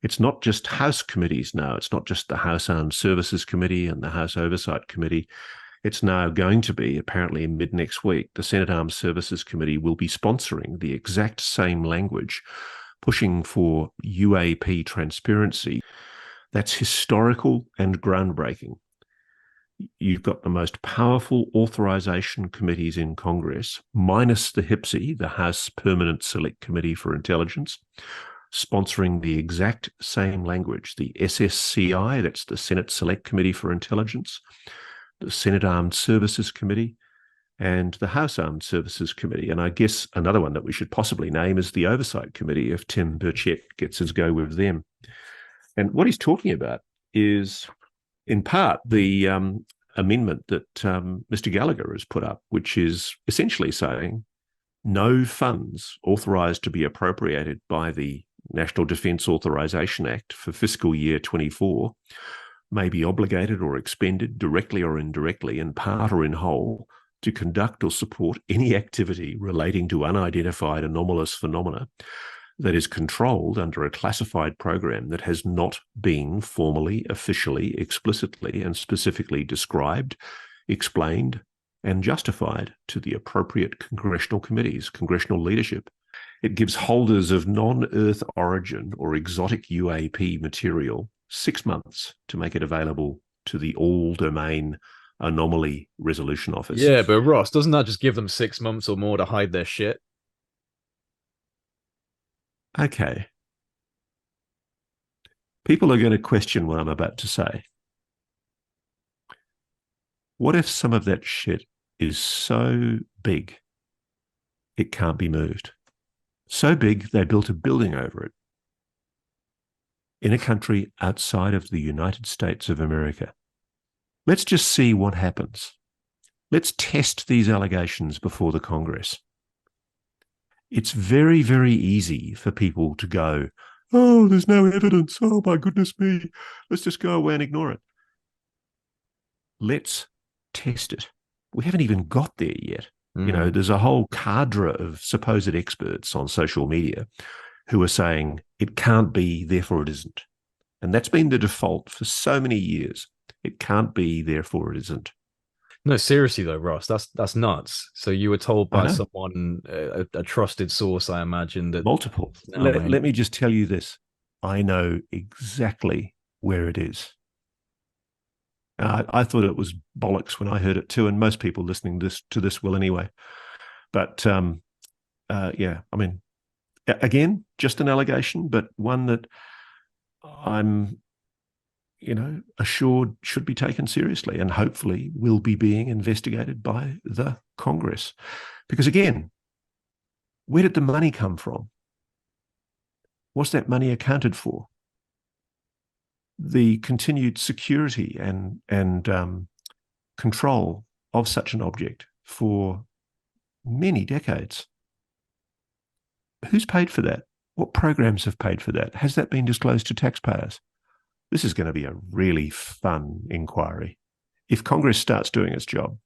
It's not just House committees now. It's not just the House Armed Services Committee and the House Oversight Committee. It's now going to be, apparently mid next week, the Senate Armed Services Committee will be sponsoring the exact same language, pushing for UAP transparency. That's historical and groundbreaking. You've got the most powerful authorization committees in Congress, minus the HPSI, the House Permanent Select Committee for Intelligence, sponsoring the exact same language. The SSCI, that's the Senate Select Committee for Intelligence, the Senate Armed Services Committee, and the House Armed Services Committee. And I guess another one that we should possibly name is the Oversight Committee if Tim Burchett gets his go with them. And what he's talking about is, in part, the amendment that Mr. Gallagher has put up, which is essentially saying no funds authorised to be appropriated by the National Defence Authorisation Act for fiscal year 24 may be obligated or expended directly or indirectly, in part or in whole, to conduct or support any activity relating to unidentified anomalous phenomena that is controlled under a classified program that has not been formally, officially, explicitly, and specifically described, explained, and justified to the appropriate congressional committees, congressional leadership. It gives holders of non-Earth origin or exotic UAP material 6 months to make it available to the All-Domain Anomaly Resolution Office. Yeah, but Ross, doesn't that just give them 6 months or more to hide their shit? Okay. People are going to question what I'm about to say. What if some of that shit is so big it can't be moved? So big they built a building over it in a country outside of the United States of America. Let's just see what happens. Let's test these allegations before the Congress. It's very, very easy for people to go, oh, there's no evidence. Oh, my goodness me. Let's just go away and ignore it. Let's test it. We haven't even got there yet. You know, there's a whole cadre of supposed experts on social media who are saying it can't be, therefore it isn't. And that's been the default for so many years. It can't be, therefore it isn't. No, seriously though, Ross, that's nuts. So you were told by someone, a trusted source, I imagine, that multiple. Let me just tell you this: I know exactly where it is. I thought it was bollocks when I heard it too, and most people listening to this will anyway. But yeah, I mean, again, just an allegation, but one that I'm, assured should be taken seriously and hopefully will be being investigated by the Congress. Because again, where did the money come from? What's that money accounted for? The continued security and control of such an object for many decades. Who's paid for that? What programs have paid for that? Has that been disclosed to taxpayers? This is going to be a really fun inquiry. If Congress starts doing its job,